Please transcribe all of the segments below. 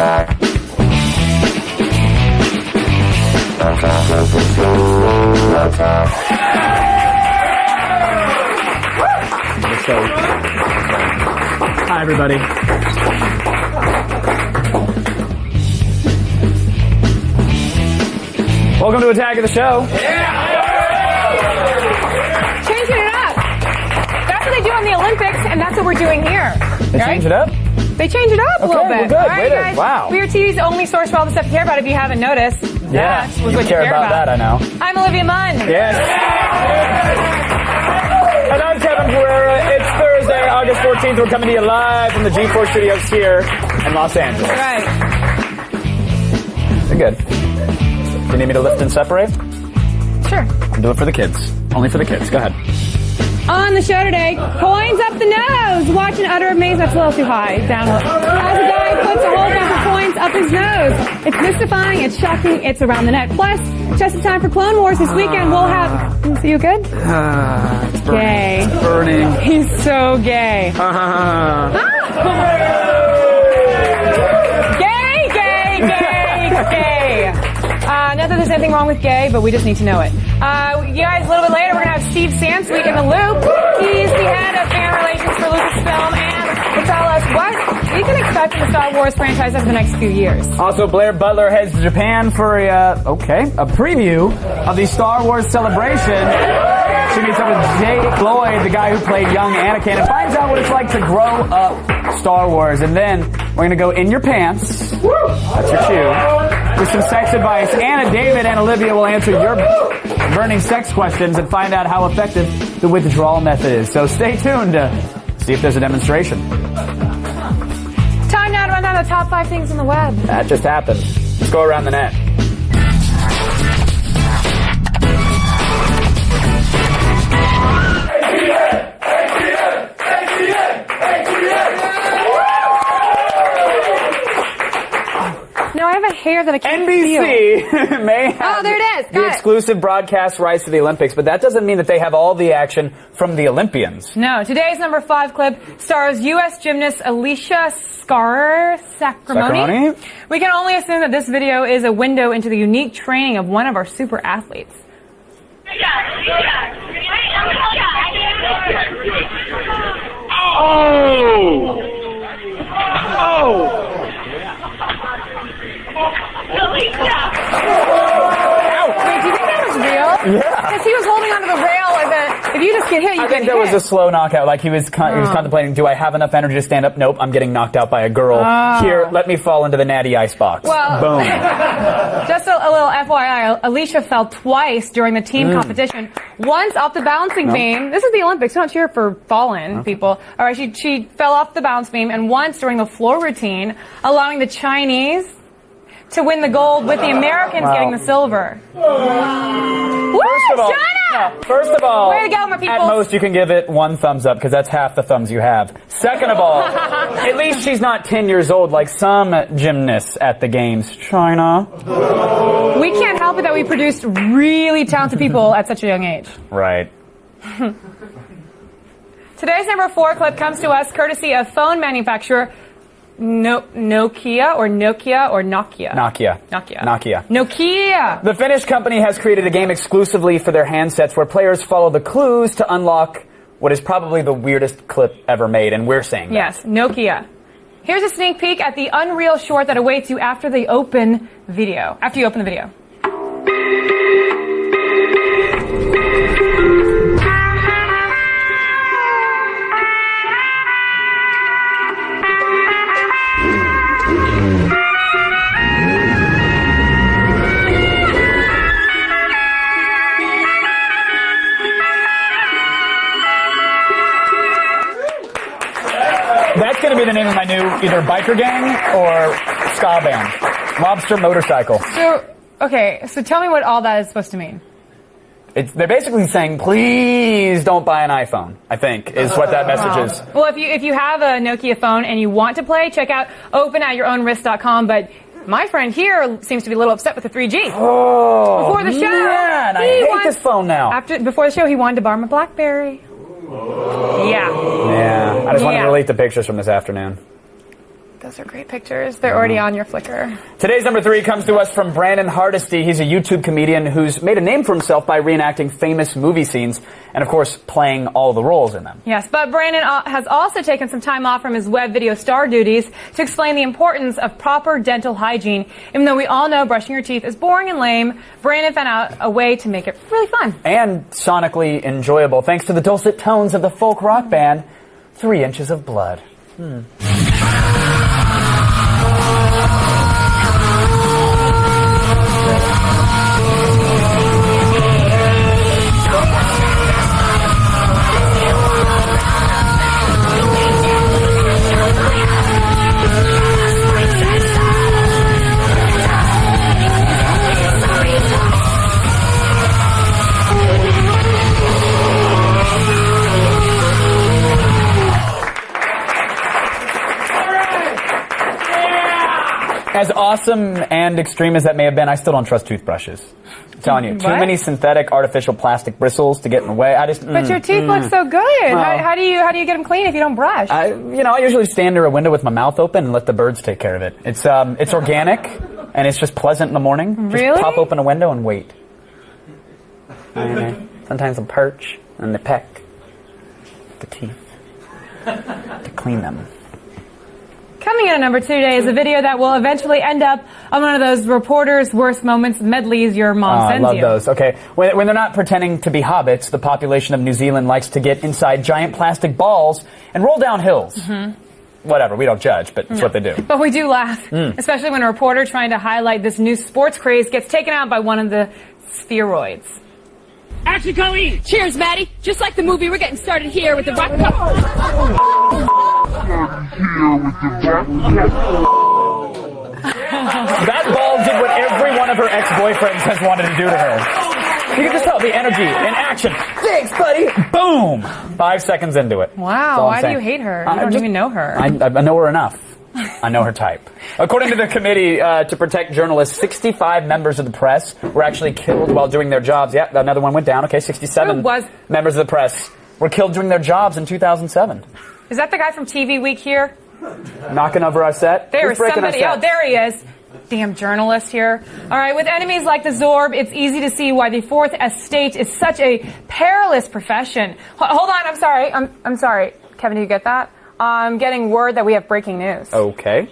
Hi, everybody. Welcome to Attack of the Show. Changing it up. That's what they do on the Olympics, and that's what we're doing here. They change it up? They change it up a little bit. We're good. All right, guys. Wow. We are TV's only source for all the stuff you care about. If you haven't noticed, Yeah, that was you what care you care about that, I know. I'm Olivia Munn. Yes. And I'm Kevin Pereira. It's Thursday, August 14th. We're coming to you live from the G4 studios here in Los Angeles. Right. You're good. Do you need me to lift and separate? Sure. I'll do it for the kids. Only for the kids. Go ahead. On the show today, coins up the nose. Watch in utter amaze. That's a little too high. Down. As a guy puts a whole bunch of coins up his nose. It's mystifying. It's shocking. It's around the net. Plus, just in time for Clone Wars this weekend, we'll have... See you good? It's burning. Gay. It's burning. He's so gay. Gay, gay, gay, gay. Not that there's anything wrong with gay, but we just need to know it. You guys, a little bit later, we're going to have Steve Sansweet in the loop. He's the head of fan relations for Lucasfilm, and will tell us what we can expect from the Star Wars franchise over the next few years. Also, Blair Butler heads to Japan for a preview of the Star Wars celebration. She meets up with Jake Lloyd, the guy who played young Anakin, and finds out what it's like to grow up Star Wars. And then we're going to go in your pants. That's your cue. With some sex advice. Anna, David, and Olivia will answer your burning sex questions and find out how effective the withdrawal method is. So stay tuned to see if there's a demonstration. Time now to run down the top 5 things on the web. That just happened. Let's go around the net. No, I have a hair that I can't feel. NBC may have there it is. the exclusive broadcast rights to the Olympics, but that doesn't mean that they have all the action from the Olympians. No, today's number 5 clip stars U.S. gymnast Alicia Sacramone. We can only assume that this video is a window into the unique training of one of our super athletes. Oh! Oh! Wait, do you think that was real? Yeah. Because he was holding onto the rail, and then if you just get hit, you I get think that hit. was a slow knockout. Like he was contemplating, do I have enough energy to stand up? Nope, I'm getting knocked out by a girl. Here, let me fall into the natty ice box. Well, boom. Just a little FYI, Alicia fell twice during the team competition. Once off the bouncing beam. This is the Olympics. We don't cheer for fallen people. All right, she fell off the bounce beam, and once during the floor routine, allowing the Chinese to win the gold with the Americans getting the silver. Woo, China! First of all, way to go, my people. at most you can give it 1 thumbs up because that's half the thumbs you have. Second of all, at least she's not 10 years old like some gymnasts at the games. China. We can't help it that we produced really talented people at such a young age. Right. Today's number 4 clip comes to us courtesy of phone manufacturer Nokia. The Finnish company has created a game exclusively for their handsets where players follow the clues to unlock what is probably the weirdest clip ever made, and we're saying that. Yes, Nokia. Here's a sneak peek at the unreal short that awaits you after you open the video. That's going to be the name of my new either biker gang or ska band. Lobster Motorcycle. So tell me what all that is supposed to mean. They're basically saying, please don't buy an iPhone, I think, is what that message is. Well, if you have a Nokia phone and you want to play, check out openatyournwrist.com, but my friend here seems to be a little upset with the 3G. Oh, before the show, man, I hate this phone now. Before the show, he wanted to borrow my BlackBerry. Yeah. Yeah, I just want to delete the pictures from this afternoon. Those are great pictures. They're already on your Flickr. Today's number 3 comes to us from Brandon Hardesty. He's a YouTube comedian who's made a name for himself by reenacting famous movie scenes and, of course, playing all the roles in them. Yes, but Brandon has also taken some time off from his web video star duties to explain the importance of proper dental hygiene. Even though we all know brushing your teeth is boring and lame, Brandon found out a way to make it really fun. And sonically enjoyable, thanks to the dulcet tones of the folk rock band 3 Inches of Blood. As awesome and extreme as that may have been, I still don't trust toothbrushes. I'm telling you, too many synthetic, artificial plastic bristles to get in the way. But your teeth look so good. How do you get them clean if you don't brush? I usually stand near a window with my mouth open and let the birds take care of it. It's organic and it's just pleasant in the morning. Really? Just pop open a window and wait. Sometimes they'll perch and they peck the teeth to clean them. Coming in at number 2 today is a video that will eventually end up on one of those reporters' worst moments medleys your mom sends you. I love those. Okay, when they're not pretending to be hobbits, the population of New Zealand likes to get inside giant plastic balls and roll down hills. Whatever, we don't judge, but it's what they do. But we do laugh, especially when a reporter trying to highlight this new sports craze gets taken out by one of the spheroids. Action, Colleen! Cheers, Maddie. Just like the movie, we're getting started here with the rock cup. That ball did what every one of her ex-boyfriends has wanted to do to her. You can just tell the energy in action. Thanks, buddy. Boom. 5 seconds into it. Wow, why do you hate her? You don't even know her. I know her enough. I know her type. According to the committee to protect journalists, 65 members of the press were actually killed while doing their jobs. Yeah, another one went down. Okay, 67 members of the press were killed doing their jobs in 2007. Is that the guy from TV Week here? Knocking over our set? There is somebody. Oh, there he is. Damn journalist here. All right, with enemies like the Zorb, it's easy to see why the Fourth Estate is such a perilous profession. Hold on, I'm sorry. I'm sorry. Kevin, do you get that? I'm getting word that we have breaking news. Okay.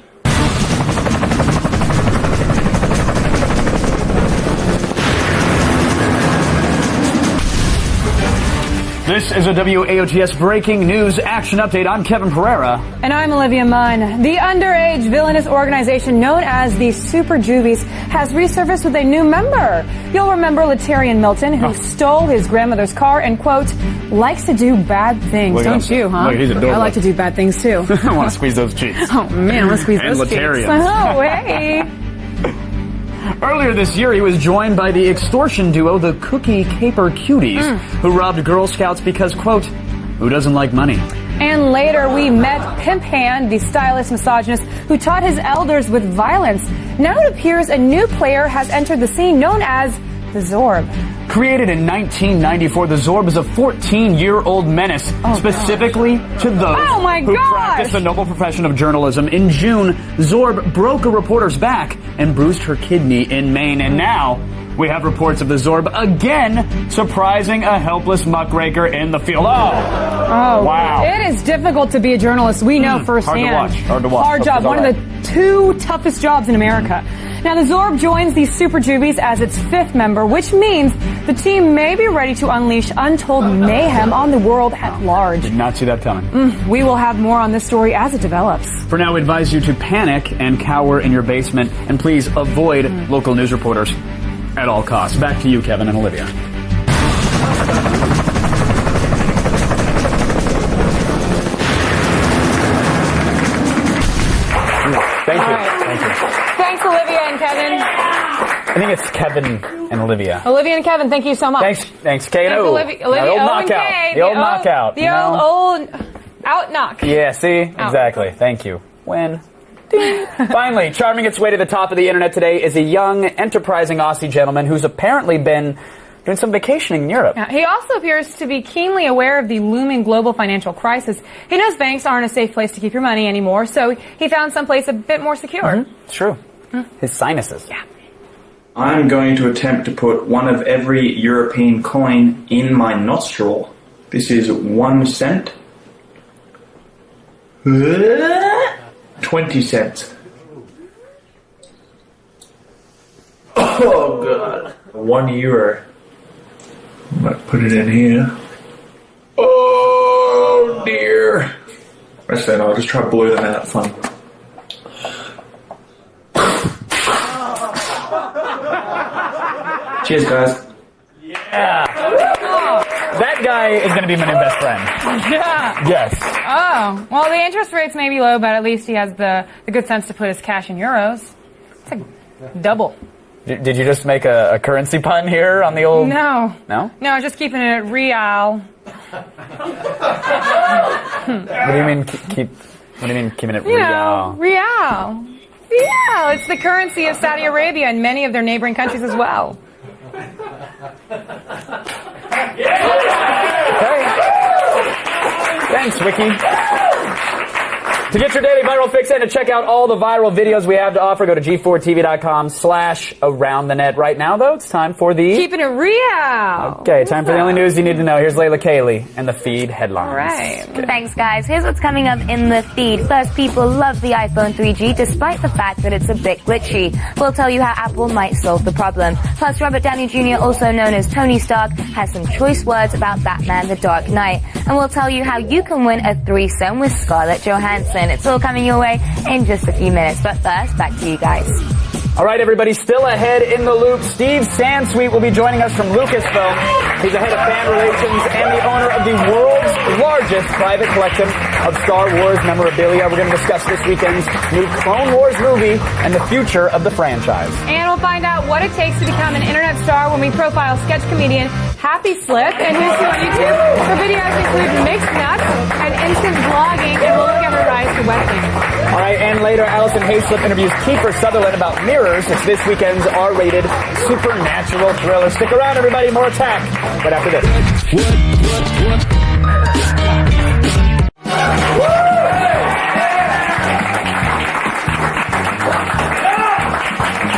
This is a WAOTS breaking news action update. I'm Kevin Pereira. And I'm Olivia Munn. The underage villainous organization known as the Super Juvies has resurfaced with a new member. You'll remember Latarian Milton, who stole his grandmother's car and, quote, likes to do bad things. Don't you, huh? Look, he's adorable. I like to do bad things, too. I want to squeeze those cheeks. Oh, man, let's squeeze those Latarians. cheeks. Oh, hey. Earlier this year, he was joined by the extortion duo, the Cookie Caper Cuties, who robbed Girl Scouts because, quote, who doesn't like money? And later, we met Pimp Hand, the stylist misogynist who taught his elders with violence. Now it appears a new player has entered the scene known as the Zorb. Created in 1994, the Zorb is a 14-year-old menace, specifically to those who practice the noble profession of journalism. In June, Zorb broke a reporter's back and bruised her kidney in Maine. And now, we have reports of the Zorb again surprising a helpless muckraker in the field. Oh, wow. It is difficult to be a journalist. We know firsthand. Hard to watch. Hard job. One of the 2 toughest jobs in America. Now, the Zorb joins the Super Juvies as its 5th member, which means the team may be ready to unleash untold mayhem on the world at large. Did not see that coming. We will have more on this story as it develops. For now, we advise you to panic and cower in your basement, and please avoid local news reporters at all costs. Back to you, Kevin and Olivia. Thank you. Thank you. Thanks, Olivia and Kevin. I think it's Kevin and Olivia. Olivia and Kevin, thank you so much. Thanks, K&O. Olivia, the old knockout. K. The old knockout. The old out knock. Yeah, see? Exactly. Thank you. Win. Finally, charming its way to the top of the internet today is a young, enterprising Aussie gentleman who's apparently been doing some vacationing in Europe. Yeah, he also appears to be keenly aware of the looming global financial crisis. He knows banks aren't a safe place to keep your money anymore, so he found someplace a bit more secure. It's true. His sinuses. Yeah. I'm going to attempt to put one of every European coin in my nostril. This is 1 cent. 20 cents. Oh god. 1 euro. I might put it in here. Oh dear. Actually, no, I'll just try to blow them out. Fun. Cheers, guys. Yeah. That guy is going to be my new best friend. Yeah. Yes. Oh, well, the interest rates may be low, but at least he has the good sense to put his cash in euros. It's like double. Did you just make a currency pun here on the old... No. No? No, just keeping it real. What do you mean keep... What do you mean keeping it You real? know, real. Real. It's the currency of Saudi Arabia and many of their neighboring countries as well. Okay. Thanks, Wiki. To get your daily viral fix and to check out all the viral videos we have to offer, go to g4tv.com/aroundthenet. Right now, though, it's time for the... Keeping it real. Okay, time for the only news you need to know. Here's Layla Cayley and the feed headlines. All right. Thanks, guys. Here's what's coming up in the feed. First, people love the iPhone 3G despite the fact that it's a bit glitchy. We'll tell you how Apple might solve the problem. Plus, Robert Downey Jr., also known as Tony Stark, has some choice words about Batman: The Dark Knight. And we'll tell you how you can win a threesome with Scarlett Johansson. It's all coming your way in just a few minutes. But first, back to you guys. All right, everybody, still ahead in the loop. Steve Sansweet will be joining us from Lucasfilm. He's the head of fan relations and the owner of the world's largest private collection of Star Wars memorabilia. We're going to discuss this weekend's new Clone Wars movie and the future of the franchise. And we'll find out what it takes to become an internet star when we profile sketch comedian Happy Flip and who's who on YouTube. Her videos include mixed nuts and instant vlogging, and we'll look at her rise to webcam. All right, and later, Allison Hayslip interviews Kiefer Sutherland about Mirrors. It's this weekend's R-rated supernatural thriller. Stick around, everybody. More Attack right after this.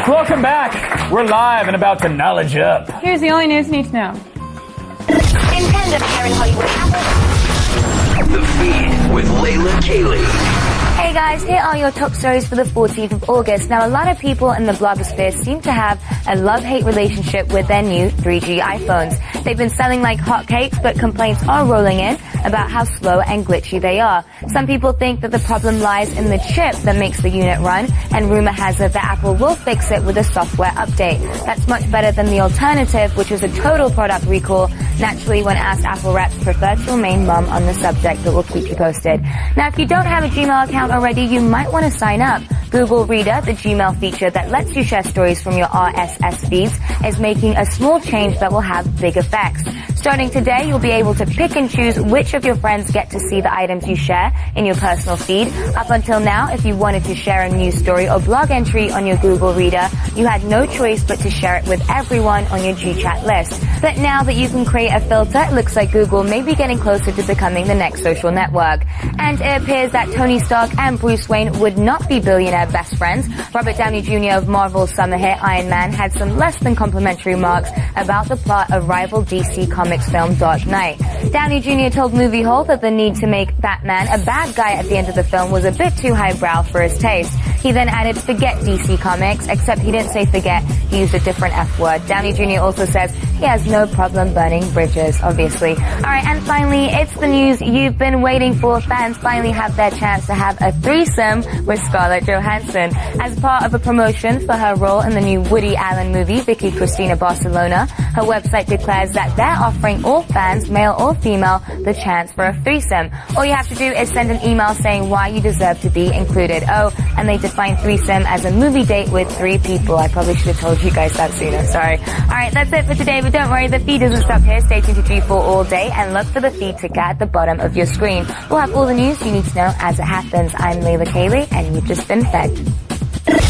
Welcome back. We're live and about to knowledge up. Here's the only news you need to know. Intended here in Hollywood. The Feed with Layla Cayley. Hey guys, here are your top stories for the 14th of August. Now, a lot of people in the blogosphere seem to have a love-hate relationship with their new 3G iPhones. They've been selling like hotcakes, but complaints are rolling in about how slow and glitchy they are. Some people think that the problem lies in the chip that makes the unit run, and rumor has it that Apple will fix it with a software update. That's much better than the alternative, which is a total product recall. Naturally, when asked, Apple reps prefer to remain mum on the subject, but we'll keep you posted. Now, if you don't have a Gmail account already, you might want to sign up. Google Reader, the Gmail feature that lets you share stories from your RSS feeds, is making a small change that will have big effects. Starting today, you'll be able to pick and choose which of your friends get to see the items you share in your personal feed. Up until now, if you wanted to share a news story or blog entry on your Google Reader, you had no choice but to share it with everyone on your GChat list. But now that you can create a filter, it looks like Google may be getting closer to becoming the next social network. And it appears that Tony Stark and Bruce Wayne would not be billionaire best friends. Robert Downey Jr. of Marvel's summer hit Iron Man had some less than complimentary remarks about the plot of rival DC Comics film Dark Knight. Downey Jr. told Movie Hole that the need to make Batman a bad guy at the end of the film was a bit too highbrow for his taste. He then added, forget DC Comics, except he didn't say forget, he used a different F word. Downey Jr. also says he has no problem burning bridges, obviously. Alright, and finally, it's the news you've been waiting for. Fans finally have their chance to have a threesome with Scarlett Johansson. As part of a promotion for her role in the new Woody Allen movie, Vicky Cristina Barcelona, her website declares that they're offering all fans, male or female, the chance for a threesome. All you have to do is send an email saying why you deserve to be included. Oh, and they define threesome as a movie date with 3 people. I probably should have told you guys that sooner, sorry. Alright, that's it for today, but don't worry, the feed doesn't stop here. Stay tuned to G4 all day and look for the feed ticker at the bottom of your screen. We'll have all the news you need to know as it happens. I'm Layla Cayley, and you've just been fed. The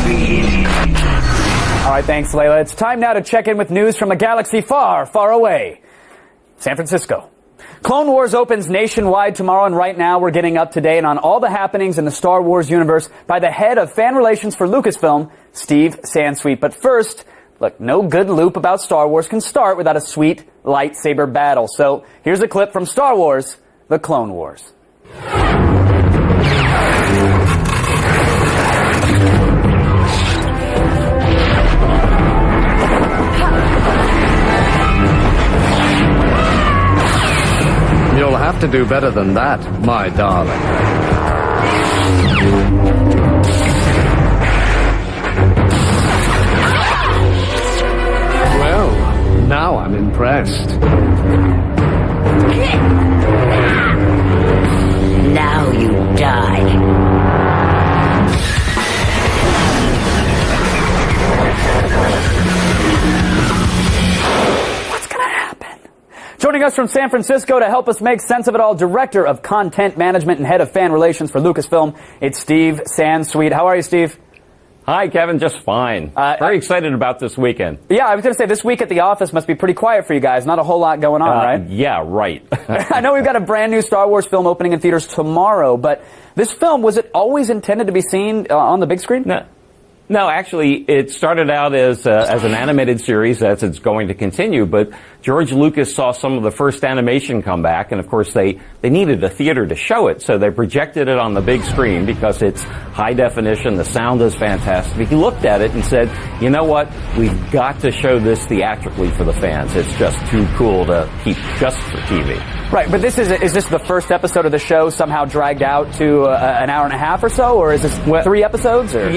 Feed. All right, thanks, Layla. It's time now to check in with news from a galaxy far, far away. San Francisco. Clone Wars opens nationwide tomorrow, and right now we're getting up to date on all the happenings in the Star Wars universe by the head of fan relations for Lucasfilm, Steve Sansweet. But first, look, no good loop about Star Wars can start without a sweet lightsaber battle. So here's a clip from Star Wars, The Clone Wars. You'll have to do better than that, my darling. Well, now I'm impressed. Now you die. Joining us from San Francisco to help us make sense of it all, Director of Content Management and Head of Fan Relations for Lucasfilm, it's Steve Sansweet. How are you, Steve? Hi, Kevin. Just fine. Very excited about this weekend. Yeah, I was going to say, this week at the office must be pretty quiet for you guys. Not a whole lot going on, right? Yeah, right. I know we've got a brand new Star Wars film opening in theaters tomorrow, but this film, was it always intended to be seen on the big screen? No, actually, it started out as an animated series, as it's going to continue, but George Lucas saw some of the first animation come back, and of course they needed a theater to show it, so they projected it on the big screen because it's high definition, the sound is fantastic. He looked at it and said, you know what, we've got to show this theatrically for the fans. It's just too cool to keep just for TV. Right, but is this the first episode of the show somehow dragged out to an hour and a half or so, or is this 3 episodes? Or?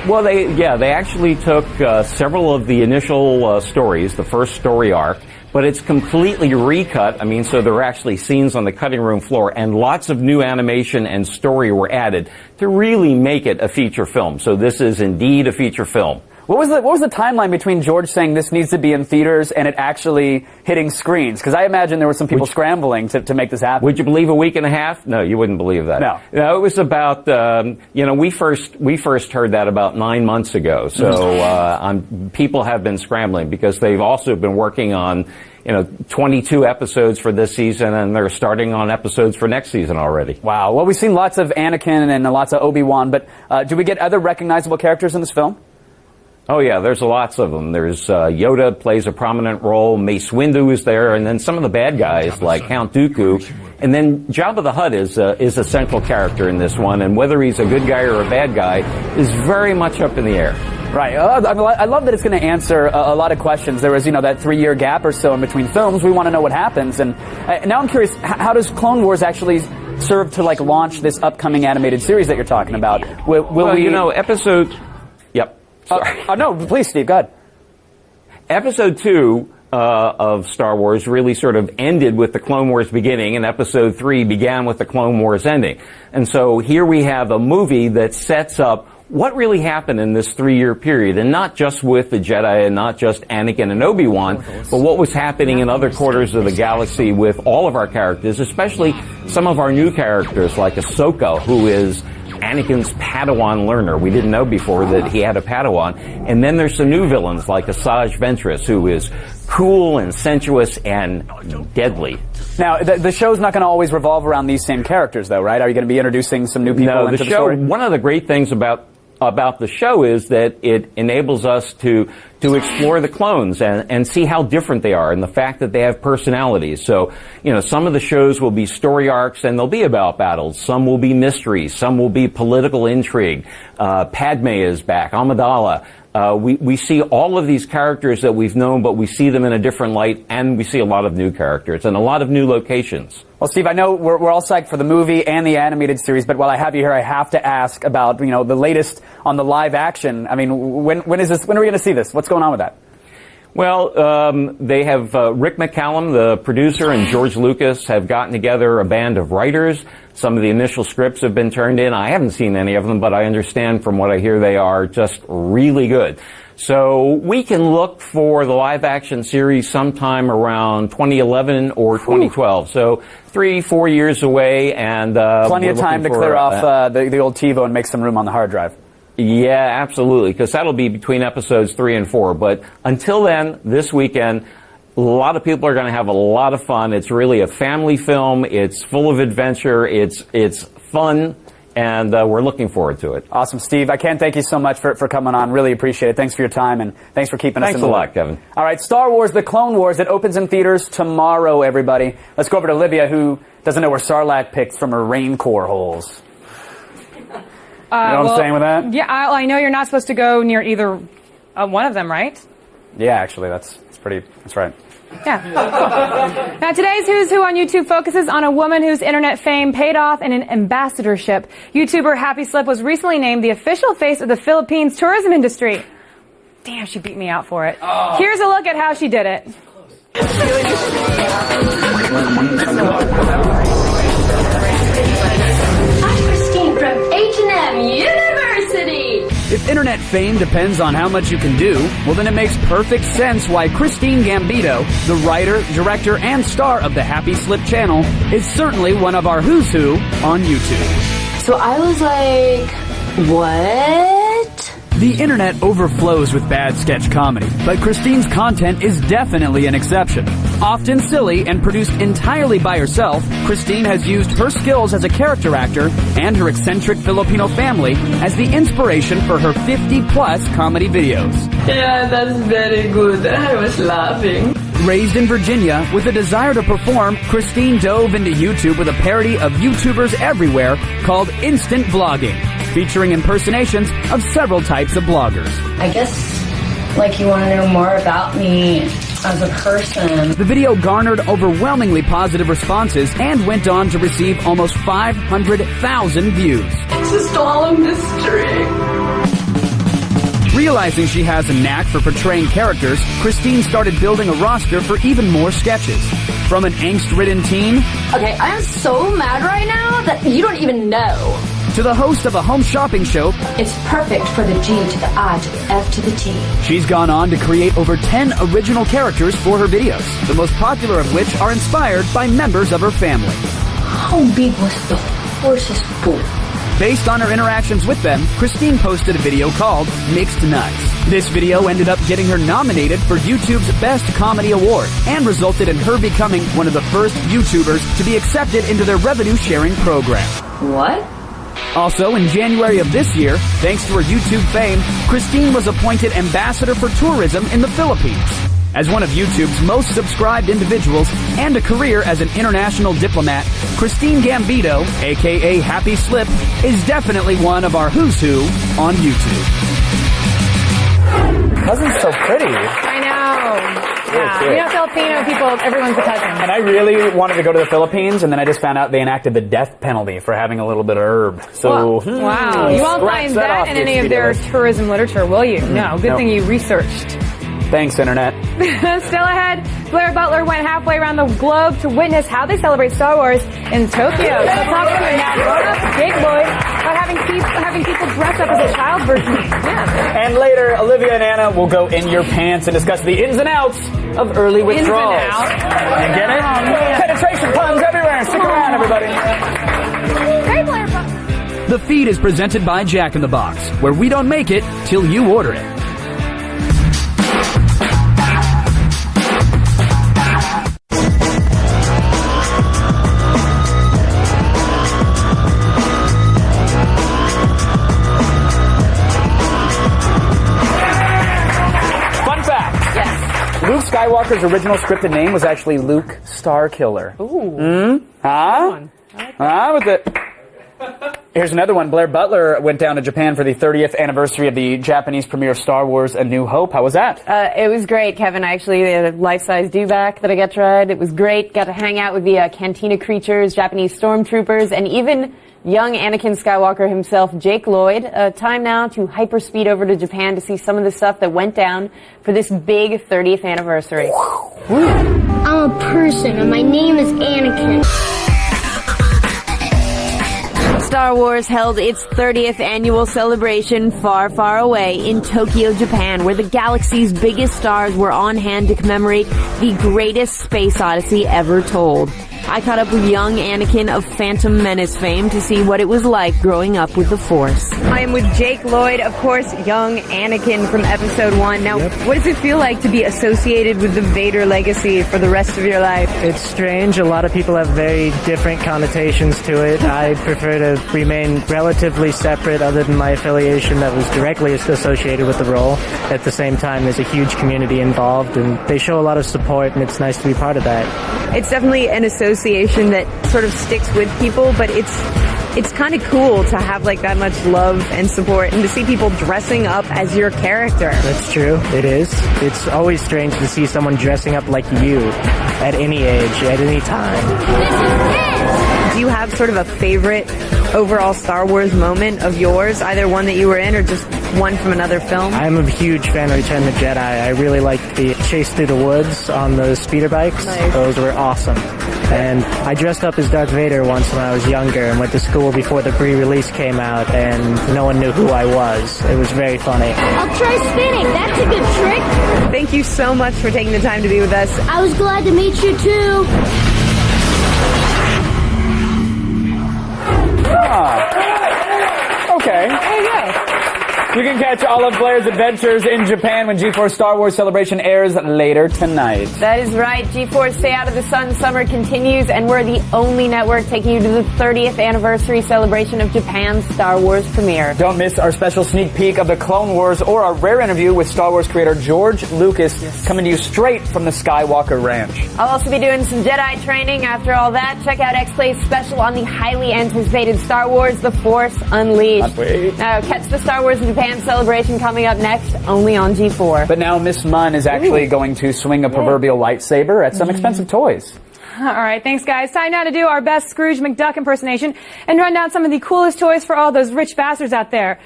Well, they actually took several of the initial stories, the first story arc, but it's completely recut. I mean, so there are actually scenes on the cutting room floor, and lots of new animation and story were added to really make it a feature film. So this is indeed a feature film. What was the timeline between George saying this needs to be in theaters and it actually hitting screens? Because I imagine there were some people scrambling to make this happen. Would you believe a week and a half? No, you wouldn't believe that. No, it was about we first heard that about 9 months ago. So people have been scrambling because they've also been working on 22 episodes for this season, and they're starting on episodes for next season already. Wow. Well, we've seen lots of Anakin and lots of Obi-Wan, but do we get other recognizable characters in this film? Oh yeah, there's lots of them. There's Yoda plays a prominent role, Mace Windu is there, and then some of the bad guys like Count Dooku, and then Jabba the Hutt is a central character in this one, and whether he's a good guy or a bad guy is very much up in the air. Right. I love that it's going to answer a lot of questions. There was, that 3-year gap or so in between films. We want to know what happens, and now I'm curious, how does Clone Wars actually serve to launch this upcoming animated series that you're talking about? Episode. Yep. Sorry. No, please, Steve, go ahead. Episode 2 of Star Wars really sort of ended with the Clone Wars beginning, and Episode 3 began with the Clone Wars ending. And so here we have a movie that sets up what really happened in this 3-year period, and not just with the Jedi and not just Anakin and Obi-Wan, but what was happening in other quarters of the galaxy with all of our characters, especially some of our new characters like Ahsoka, who is Anakin's Padawan learner. We didn't know before that he had a Padawan. And then there's some new villains like Asajj Ventress, who is cool and sensuous and deadly. Now, the show's not going to always revolve around these same characters, though, right? Are you going to be introducing some new people into the story? One of the great things about the show is that it enables us to explore the clones and see how different they are, and the fact that they have personalities. So, some of the shows will be story arcs and they'll be about battles. Some will be mysteries. Some will be political intrigue. Padme is back. Amidala. We see all of these characters that we've known, but we see them in a different light, and we see a lot of new characters and a lot of new locations. Well, Steve, I know we're all psyched for the movie and the animated series, but while I have you here, I have to ask about, the latest on the live action. I mean, when is this? When are we going to see this? What's going on with that? Well, they have Rick McCallum, the producer, and George Lucas have gotten together a band of writers. Some of the initial scripts have been turned in. I haven't seen any of them, but I understand from what I hear they are just really good. So we can look for the live-action series sometime around 2011 or 2012. So 3-4 years away, and plenty of time to clear off the old TiVo and make some room on the hard drive. Yeah, absolutely, because that'll be between episodes 3 and 4. But until then, this weekend, a lot of people are going to have a lot of fun. It's really a family film. It's full of adventure. It's fun. And we're looking forward to it. Awesome, Steve. I can't thank you so much for coming on. Really appreciate it. Thanks for your time, and thanks for keeping us in the loop. Thanks a lot, Kevin. All right, Star Wars: The Clone Wars. It opens in theaters tomorrow, everybody. Let's go over to Olivia, who doesn't know where Sarlacc picks from her rain core holes. You know what I'm saying with that? Yeah, I know you're not supposed to go near either one of them, right? Yeah, actually, that's right. Yeah. Now, today's Who's Who on YouTube focuses on a woman whose internet fame paid off in an ambassadorship. YouTuber Happy Slip was recently named the official face of the Philippines tourism industry. Damn, she beat me out for it. Oh. Here's a look at how she did it. I'm Christine from H&M University. If internet fame depends on how much you can do, well then it makes perfect sense why Christine Gambito, the writer, director, and star of the Happy Slip channel, is certainly one of our Who's Who on YouTube. So I was like, what? The internet overflows with bad sketch comedy, but Christine's content is definitely an exception. Often silly and produced entirely by herself, Christine has used her skills as a character actor and her eccentric Filipino family as the inspiration for her 50-plus comedy videos. Yeah, that's very good. I was laughing. Raised in Virginia with a desire to perform, Christine dove into YouTube with a parody of YouTubers everywhere called Instant Vlogging, featuring impersonations of several types of bloggers. I guess, like, you want to know more about me as a person. The video garnered overwhelmingly positive responses and went on to receive almost 500,000 views. It's just all a mystery. Realizing she has a knack for portraying characters, Christine started building a roster for even more sketches. From an angst-ridden teen... Okay, I am so mad right now that you don't even know. To the host of a home shopping show... It's perfect for the G to the I to the F to the T. She's gone on to create over 10 original characters for her videos, the most popular of which are inspired by members of her family. How big was the horse's poop? Based on her interactions with them, Christine posted a video called Mixed Nuts. This video ended up getting her nominated for YouTube's Best Comedy Award and resulted in her becoming one of the first YouTubers to be accepted into their revenue-sharing program. What? Also, in January of this year, thanks to her YouTube fame, Christine was appointed ambassador for tourism in the Philippines. As one of YouTube's most subscribed individuals and a career as an international diplomat, Christine Gambito, aka Happy Slip, is definitely one of our Who's Who on YouTube. Cousin's so pretty. I know. Yeah. You know, Filipino people, everyone's a cousin. And I really wanted to go to the Philippines, and then I just found out they enacted the death penalty for having a little bit of herb. So, wow. You won't find that in any of their tourism literature, will you? No. Good thing you researched. Thanks, Internet. Still ahead, Blair Butler went halfway around the globe to witness how they celebrate Star Wars in Tokyo. So talk to a now grown-up big boy about having people dress up as a child version. Yeah. And later, Olivia and Anna will go in your pants and discuss the ins and outs of early withdrawals. Ins and outs. You get it? Oh, penetration puns everywhere. Stick around, everybody. Hey, Blair Butler. The feed is presented by Jack in the Box, where we don't make it till you order it. Luke Skywalker's original scripted name was actually Luke Starkiller. Ooh. With it. Here's another one. Blair Butler went down to Japan for the 30th anniversary of the Japanese premiere of Star Wars A New Hope. How was that? It was great, Kevin. Actually, they had a life-size dewback that I got to ride. It was great. Got to hang out with the Cantina creatures, Japanese stormtroopers, and even young Anakin Skywalker himself, Jake Lloyd. Time now to hyperspeed over to Japan to see some of the stuff that went down for this big 30th anniversary. I'm a person, and my name is Anakin. Star Wars held its 30th annual celebration far, far away in Tokyo, Japan, where the galaxy's biggest stars were on hand to commemorate the greatest space odyssey ever told. I caught up with young Anakin of Phantom Menace fame to see what it was like growing up with the Force. I am with Jake Lloyd, of course, young Anakin from Episode 1. Now, what does it feel like to be associated with the Vader legacy for the rest of your life? It's strange. A lot of people have very different connotations to it. I prefer to remain relatively separate other than my affiliation that was directly associated with the role. At the same time, there's a huge community involved, and they show a lot of support, and it's nice to be part of that. It's definitely an association that sort of sticks with people, but it's kind of cool to have like that much love and support and to see people dressing up as your character. That's true. It is. It's always strange to see someone dressing up like you at any age, at any time. Do you have sort of a favorite overall Star Wars moment of yours, either one that you were in or just one from another film? I'm a huge fan of Return of the Jedi. I really liked the chase through the woods on those speeder bikes. Nice. Those were awesome. And I dressed up as Darth Vader once when I was younger and went to school before the pre-release came out, and no one knew who I was. It was very funny. I'll try spinning. That's a good trick. Thank you so much for taking the time to be with us. I was glad to meet you too. Okay. There you go. You can catch all of Blair's adventures in Japan when GeForce Star Wars Celebration airs later tonight. That is right. GeForce Stay Out of the Sun summer continues, and we're the only network taking you to the 30th anniversary celebration of Japan's Star Wars premiere. Don't miss our special sneak peek of the Clone Wars or our rare interview with Star Wars creator George Lucas, coming to you straight from the Skywalker Ranch. I'll also be doing some Jedi training after all that. Check out X-Play's special on the highly anticipated Star Wars The Force Unleashed. Now, catch the Star Wars in Japan celebration coming up next, only on G4. But now Miss Munn is actually going to swing a proverbial lightsaber at some expensive toys. All right, thanks, guys. Time now to do our best Scrooge McDuck impersonation and run down some of the coolest toys for all those rich bastards out there.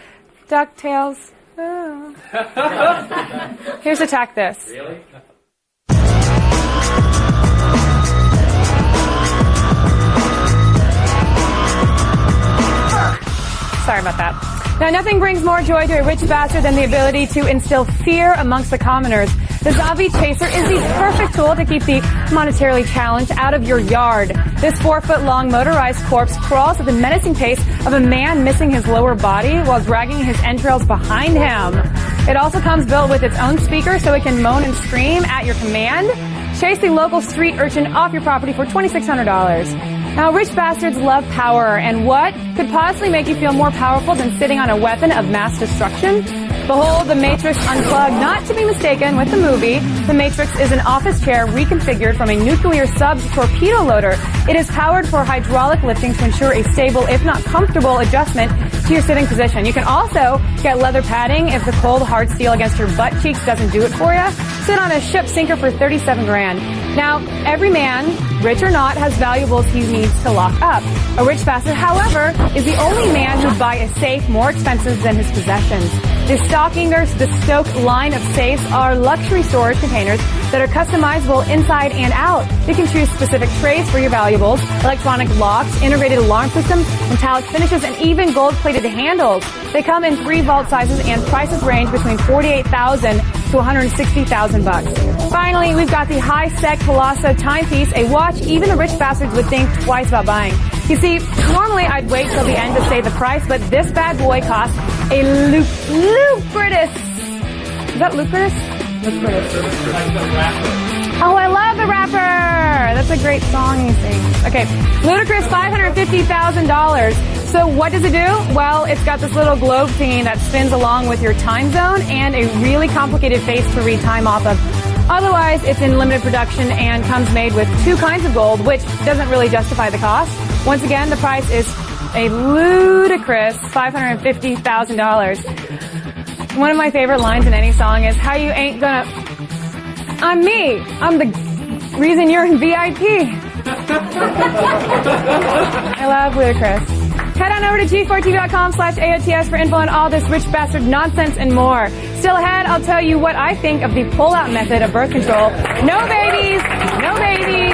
DuckTales. Oh. Here's Attack This. Really? Sorry about that. Now, nothing brings more joy to a rich bastard than the ability to instill fear amongst the commoners. The Zombie Chaser is the perfect tool to keep the monetarily challenged out of your yard. This 4-foot-long motorized corpse crawls at the menacing pace of a man missing his lower body while dragging his entrails behind him. It also comes built with its own speaker so it can moan and scream at your command. Chase the local street urchin off your property for $2,600. Now, rich bastards love power, and what could possibly make you feel more powerful than sitting on a weapon of mass destruction? Behold, The Matrix Unplugged, not to be mistaken with the movie. The Matrix is an office chair reconfigured from a nuclear sub's torpedo loader. It is powered for hydraulic lifting to ensure a stable, if not comfortable, adjustment to your sitting position. You can also get leather padding if the cold, hard steel against your butt cheeks doesn't do it for you. Sit on a ship sinker for $37,000. Now, every man, rich or not, has valuables he needs to lock up. A rich bastard, however, is the only man who'd buy a safe more expensive than his possessions. The Stoke line of safes are luxury storage containers that are customizable inside and out. You can choose specific trays for your valuables, electronic locks, integrated alarm systems, metallic finishes, and even gold-plated handles. They come in 3 vault sizes, and prices range between $48,000 to $160,000. Finally, we've got the high-sec Palazzo timepiece, a watch even the rich bastards would think twice about buying. You see, normally I'd wait till the end to say the price, but this bad boy costs a lucrative. Is that lucrative? Oh, I love the rapper. That's a great song he sings. Okay, ludicrous $550,000. So what does it do? Well, it's got this little globe thingy that spins along with your time zone and a really complicated face to read time off of. Otherwise, it's in limited production and comes made with 2 kinds of gold, which doesn't really justify the cost. Once again, the price is a ludicrous $550,000. One of my favorite lines in any song is, how you ain't gonna... I'm me. I'm the reason you're in VIP. I love ludicrous. Head on over to g4tv.com/AOTS for info on all this rich bastard nonsense and more. Still ahead, I'll tell you what I think of the pull-out method of birth control. No babies! No babies!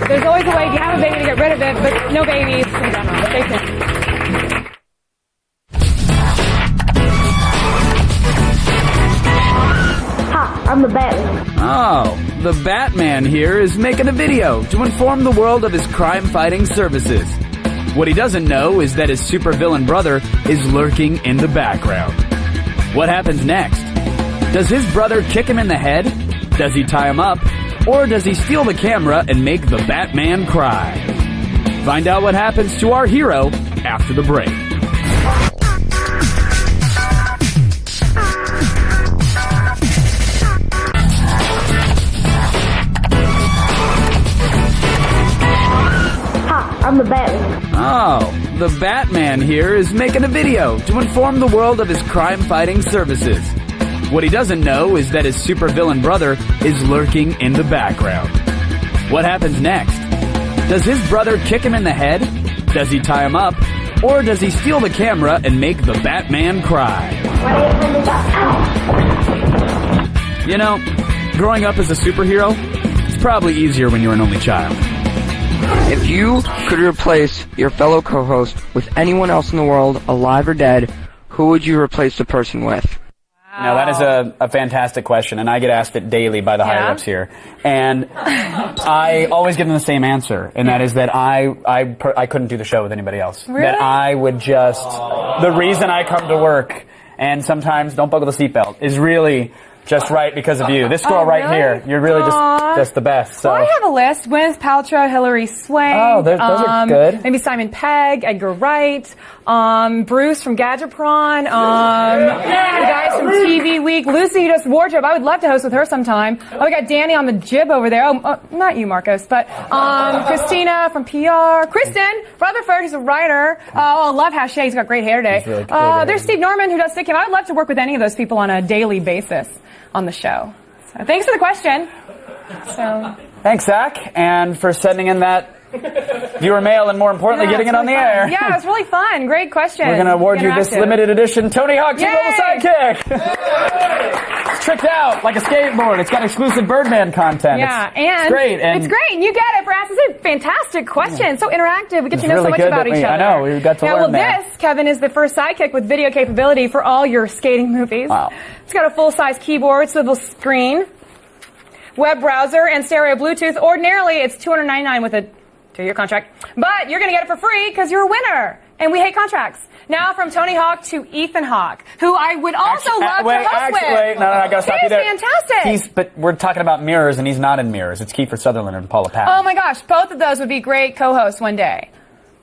There's always a way if you have a baby to get rid of it, but no babies in general. Stay tuned. Hi, I'm the Batman. Oh, the Batman here is making a video to inform the world of his crime-fighting services. What he doesn't know is that his supervillain brother is lurking in the background. What happens next? Does his brother kick him in the head? Does he tie him up? Or does he steal the camera and make the Batman cry? Find out what happens to our hero after the break. I'm the Batman. Oh, the Batman here is making a video to inform the world of his crime-fighting services. What he doesn't know is that his supervillain brother is lurking in the background. What happens next? Does his brother kick him in the head? Does he tie him up? Or does he steal the camera and make the Batman cry? You know, growing up as a superhero, it's probably easier when you're an only child. If you could replace your fellow co-host with anyone else in the world, alive or dead, who would you replace the person with? Now, that is a fantastic question, and I get asked it daily by the higher-ups here. And I always give them the same answer, and that is that I couldn't do the show with anybody else. Really? That I would just... The reason I come to work, and sometimes don't buckle the seatbelt, is really just right because of you. This girl right here, you're really just the best. So. Well, I have a list. Gwyneth Paltrow, Hilary Swank. Oh, those are good. Maybe Simon Pegg, Edgar Wright, Bruce from Gadgetron, the guys from TV Week, Lucy who does wardrobe. I would love to host with her sometime. Oh, we got Danny on the jib over there. Oh, not you, Marcos, but Christina from PR. Kristen Rutherford, who's a writer. I love how Shay's got great hair today. Really there's Steve Norman who does Sitcom. I would love to work with any of those people on a daily basis on the show. So thanks for the question. So thanks, Zach, and for sending in that viewer mail and more importantly getting it on the air. Yeah, it was really fun. Great question. We're going to award you this limited edition Tony Hawk T-Mobile Sidekick. It's tricked out like a skateboard. It's got exclusive Birdman content. Yeah, it's great. It's great. And you get it for asking. It's a fantastic question. So interactive. We get to know really so much about each other. I know. We got to learn that. This, Kevin, is the first sidekick with video capability for all your skating movies. Wow. It's got a full-size keyboard, swivel screen, web browser, and stereo Bluetooth. Ordinarily, it's $299 with a 2-year contract. But you're going to get it for free because you're a winner. And we hate contracts. Now from Tony Hawk to Ethan Hawke, who I would also love to host with. Wait, no, I got to stop you there. He's fantastic. But we're talking about Mirrors, and he's not in Mirrors. It's Kiefer Sutherland and Paula Patton. Oh my gosh, both of those would be great co-hosts one day.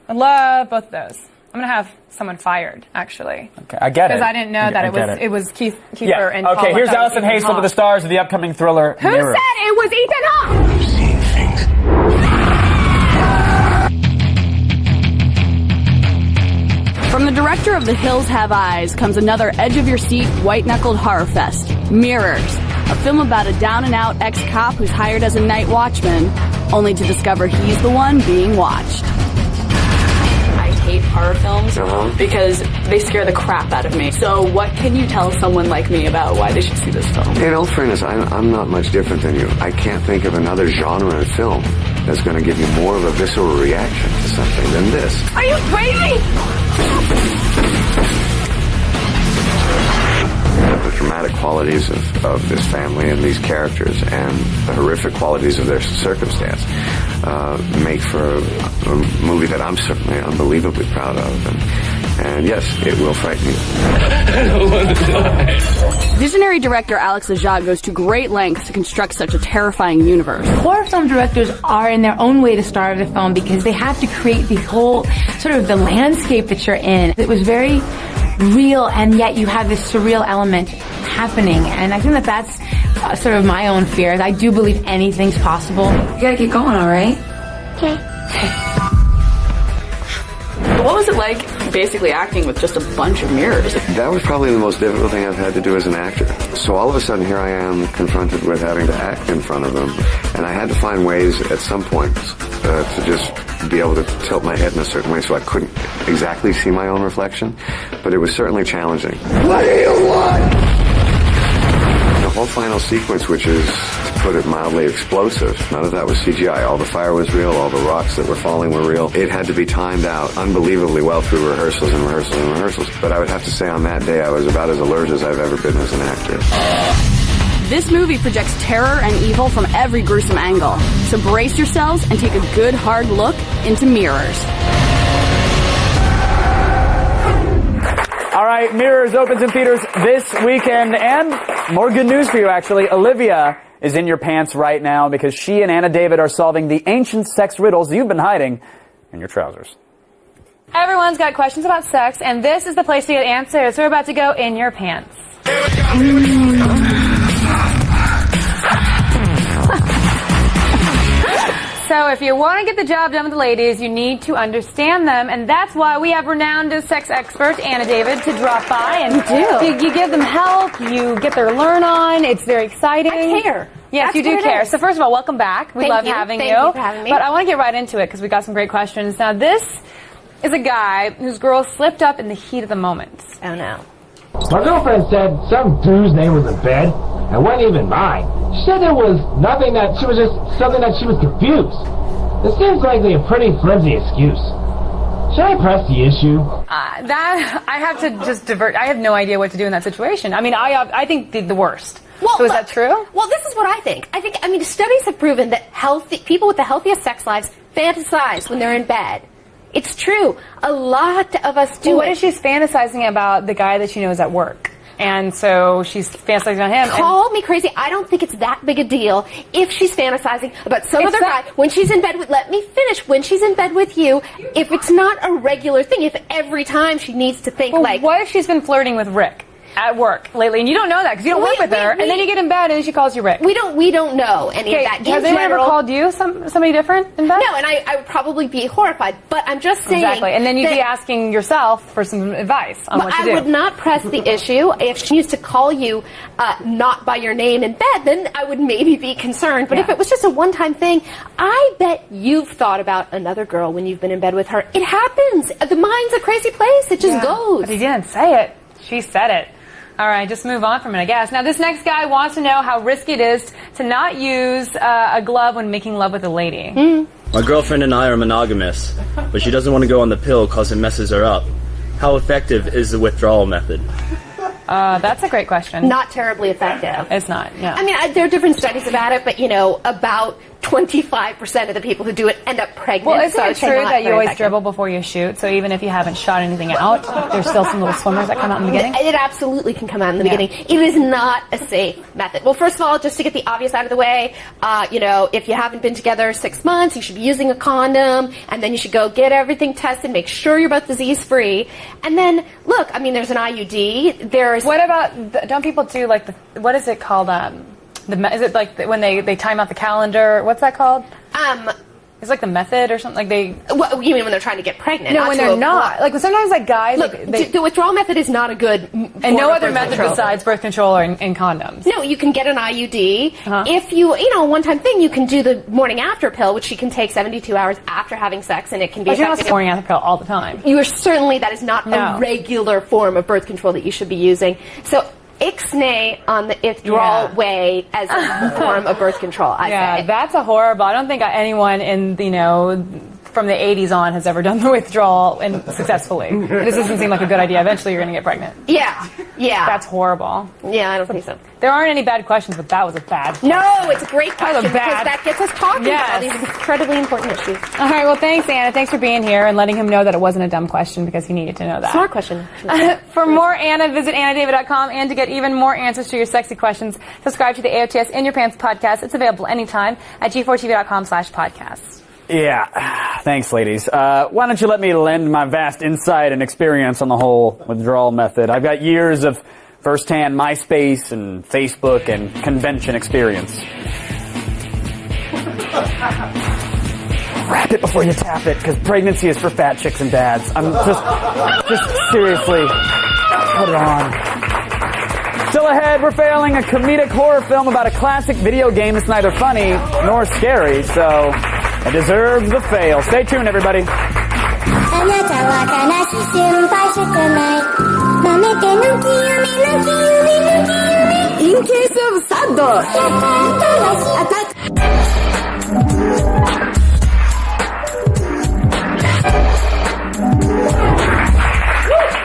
I love both of those. I'm going to have someone fired, actually. Okay, I get it. Because I didn't know that it was Kiefer and Kiefer. Paula. Okay, here's Allison Hayes, one of the stars of the upcoming thriller Who Mirrors. said it was Ethan Hawke? You've seen things. From the director of The Hills Have Eyes comes another edge-of-your-seat, white-knuckled horror fest, Mirrors, a film about a down-and-out ex-cop who's hired as a night watchman, only to discover he's the one being watched. I hate horror films because they scare the crap out of me. So what can you tell someone like me about why they should see this film? In all fairness, I'm not much different than you. I can't think of another genre of film that's going to give you more of a visceral reaction to something than this. Are you crazy? The dramatic qualities of this family and these characters and the horrific qualities of their circumstance make for a movie that I'm certainly unbelievably proud of. And yes, it will frighten you. I don't want to die. Visionary director Alex Ajad goes to great lengths to construct such a terrifying universe. Horror film directors are in their own way the star of the film because they have to create the whole sort of the landscape that you're in. It was very real, and yet you have this surreal element happening. And I think that that's sort of my own fears. I do believe anything's possible. You gotta keep going, all right? Okay. What was it like basically acting with just a bunch of mirrors? That was probably the most difficult thing I've had to do as an actor. So all of a sudden here I am confronted with having to act in front of them, and I had to find ways at some point to just be able to tilt my head in a certain way so I couldn't exactly see my own reflection, but it was certainly challenging. What do you want? The whole final sequence, which is, to put it mildly, explosive, none of that was CGI. All the fire was real, all the rocks that were falling were real. It had to be timed out unbelievably well through rehearsals and rehearsals and rehearsals. But I would have to say on that day I was about as alert as I've ever been as an actor. This movie projects terror and evil from every gruesome angle. So brace yourselves and take a good hard look into Mirrors. All right, Mirrors opens in theaters this weekend, and more good news for you, actually. Olivia is in your pants right now because she and Anna David are solving the ancient sex riddles you've been hiding in your trousers. Everyone's got questions about sex, and this is the place to get answers. We're about to go in your pants. So if you want to get the job done with the ladies, you need to understand them, and that's why we have renowned sex expert Anna David to drop by. And you give them help, you get their learn on. It's very exciting. I care. Yes, That's you do what it care. is. So first of all, welcome back. We love having Thank you for having me. But I want to get right into it because we got some great questions. Now this is a guy whose girl slipped up in the heat of the moment. Oh no. My girlfriend said some dude's name was in bed, and wasn't even mine. She said there was nothing, that she was just something that she was confused. This seems like a pretty flimsy excuse. Should I press the issue? That I have to just divert. I have no idea what to do in that situation. I mean, I think the worst. Well, so is that true? Well, this is what I think. I mean, studies have proven that people with the healthiest sex lives fantasize when they're in bed. It's true. A lot of us do. What if she's fantasizing about the guy that she knows at work? And so she's fantasizing on him. Call me crazy. I don't think it's that big a deal if she's fantasizing about some other guy when she's in bed with, let me finish, when she's in bed with you, if it's not a regular thing, if every time she needs to think what if she's been flirting with Rick at work lately, and you don't know that because you don't work with her, and then you get in bed and then she calls you Rick. We don't know any of that. Has anyone ever called you somebody different in bed? No, and I would probably be horrified, but I'm just saying. Exactly, and then you'd be asking yourself for some advice on what to do. I would not press the issue. If she used to call you not by your name in bed, then I would maybe be concerned. But if it was just a one-time thing, I bet you've thought about another girl when you've been in bed with her. It happens. The mind's a crazy place. It just goes. But he didn't say it. She said it. All right, just move on from it, I guess. Now, this next guy wants to know how risky it is to not use a glove when making love with a lady. My girlfriend and I are monogamous, but she doesn't want to go on the pill because it messes her up. How effective is the withdrawal method? That's a great question. Not terribly effective. It's not, yeah. I mean, there are different studies about it, but, about 25% of the people who do it end up pregnant. Well, isn't it true that you always dribble before you shoot? So even if you haven't shot anything out, there's still some little swimmers that come out in the beginning? It absolutely can come out in the beginning. It is not a safe method. Well, first of all, just to get the obvious out of the way, if you haven't been together 6 months, you should be using a condom, and then you should go get everything tested, make sure you're both disease-free. And then, look, I mean, there's an IUD. What about, don't people do, what is it called? Is it like when they time out the calendar? What's that called? It's like the method or something. What you mean when they're trying to get pregnant? No, when they're not. Like sometimes guys. Look, the withdrawal method is not a good. And no other method besides birth control or in condoms. No, you can get an IUD. If you, a one-time thing, you can do the morning after pill, which you can take 72 hours after having sex, and it can be. But you're not morning after pill all the time. You are certainly that is not a regular form of birth control that you should be using. So. Ixnay on the withdrawal way as a form of birth control, I say. That's a horrible. I don't think anyone in, from the 80s on has ever done the withdrawal successfully. This doesn't seem like a good idea. Eventually you're going to get pregnant. Yeah. That's horrible. Yeah, I don't think so. There aren't any bad questions, but that was a bad question. No, it's a great question because that gets us talking about all these incredibly important issues. All right, well, thanks, Anna. Thanks for being here and letting him know that it wasn't a dumb question because he needed to know that. Smart question. For more Anna, visit AnnaDavid.com, and to get even more answers to your sexy questions, subscribe to the AOTS In Your Pants podcast. It's available anytime at G4TV.com/podcasts. Yeah, thanks, ladies. Why don't you let me lend my vast insight and experience on the whole withdrawal method? I've got years of first-hand MySpace and Facebook and convention experience. Wrap it before you tap it, because pregnancy is for fat chicks and dads. I'm just seriously, put it on. Still ahead, we're failing a comedic horror film about a classic video game that's neither funny nor scary, so it deserves the fail. Stay tuned, everybody. In case of Sando.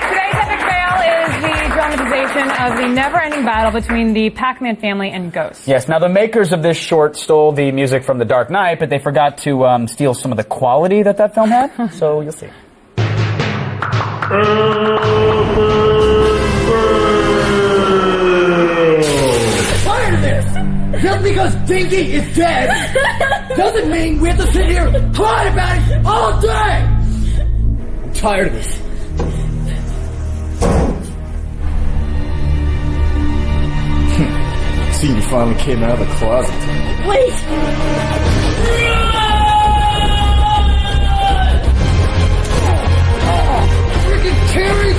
Today's epic fail is the dramatization of the never-ending battle between the Pac-Man family and Ghost. Yes, now the makers of this short stole the music from The Dark Knight, but they forgot to steal some of the quality that film had, so you'll see. Tired of this! Just because Dinky is dead doesn't mean we have to sit here crying about it all day! I'm tired of this. See, you finally came out of the closet. Wait! Freaking Carrie!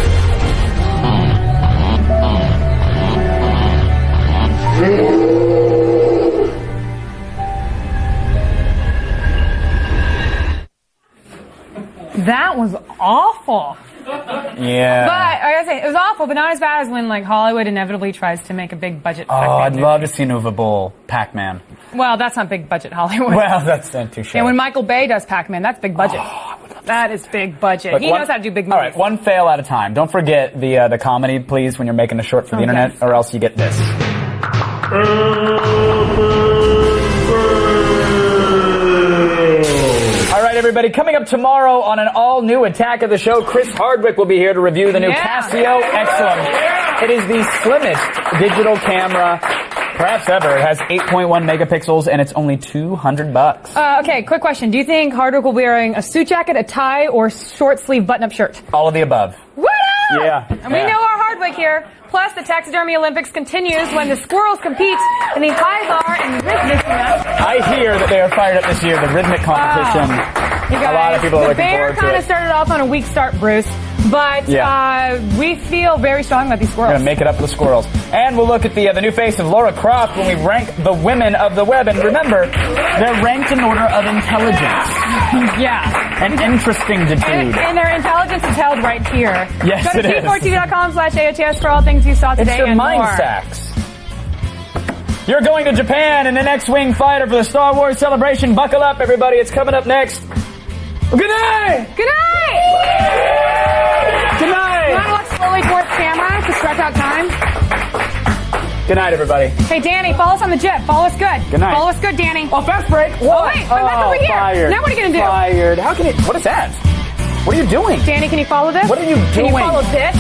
That was awful. Yeah. But I gotta say, it was awful, but not as bad as when like Hollywood inevitably tries to make a big budget. Oh, I'd love to see an Uwe Boll Pac-Man. Well, that's not big budget Hollywood. Well, that's touche. And when Michael Bay does Pac-Man, that's big budget. That is big budget. Look, He knows how to do big movies. All right, one fail at a time. Don't forget the comedy, please, when you're making a short for the internet, yes. or else you get this. All right, everybody, coming up tomorrow on an all-new Attack of the Show, Chris Hardwick will be here to review the new Casio Excellent. It is the slimmest digital camera perhaps ever. It has 8.1 megapixels, and it's only $200. Okay, quick question. Do you think Hardwick will be wearing a suit jacket, a tie, or short sleeve button-up shirt? All of the above. What up? Yeah. And we know our Hardwick here. Plus, the Taxidermy Olympics continues when the squirrels compete in the high bar and rhythmic match. I hear that they are fired up this year, the rhythmic competition. You guys, a lot of people are looking Bear forward to kind it. of started off on a weak start, Bruce, but we feel very strong about these squirrels. We're going to make it up for the squirrels. And we'll look at the new face of Laura Croft when we rank the women of the web. And remember, they're ranked in order of intelligence. Yeah. And interesting to do. And their intelligence is held right here. Yes, Go to it is. T4TV.com/AOTS for all things you saw today It's your and mind more. sacks. You're going to Japan in the X-Wing fighter for the Star Wars celebration. Buckle up, everybody. It's coming up next. Good night! Good night! Good night! You want to look slowly towards camera to stretch out time? Good night, everybody. Hey, Danny, follow us on the jet. Follow us good. Good night. Follow us good, Danny. Oh, fast break. Oh, wait. I'm back over here. Fired. Now what are you going to do? Fired. How can it? What is that? What are you doing? Danny, can you follow this? What are you doing? Can you follow this?